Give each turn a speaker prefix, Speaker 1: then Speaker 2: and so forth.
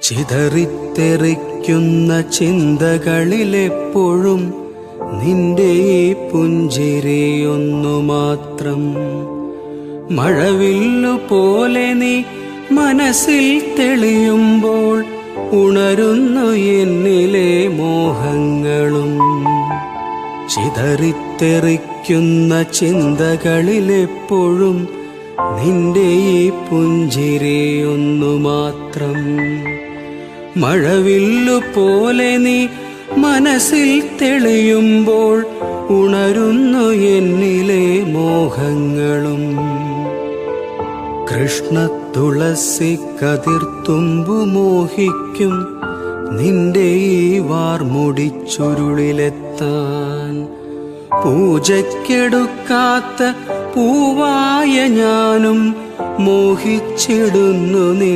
Speaker 1: ചിതറിത്തെറിക്കുന്ന ചിന്തകളിലെപ്പോഴും നിന്റെ ഈ പുഞ്ചിരിയൊന്നു മാത്രം. മഴവില്ലു പോലെ നീ മനസ്സിൽ തെളിയുമ്പോൾ ഉണരുന്നു എന്നിലെ മോഹങ്ങളും. ചിതറിത്തെറിക്കുന്ന ചിന്തകളിലെപ്പോഴും നിന്റെ ഈ പുഞ്ചിരിയൊന്നു മാത്രം. മഴവില്ലു പോലെ നീ മനസ്സിൽ തെളിയുമ്പോൾ ഉണരുന്നു എന്നിലെ മോഹങ്ങളും. കൃഷ്ണ തുളസി കതിർത്തുമ്പു മോഹിക്കും നിന്റെ ഈ വാർമുടിച്ചുരുളിലെത്താൻ. പൂജയ്ക്കെടുക്കാത്ത പൂവായ ഞാനും മോഹിച്ചിടുന്നു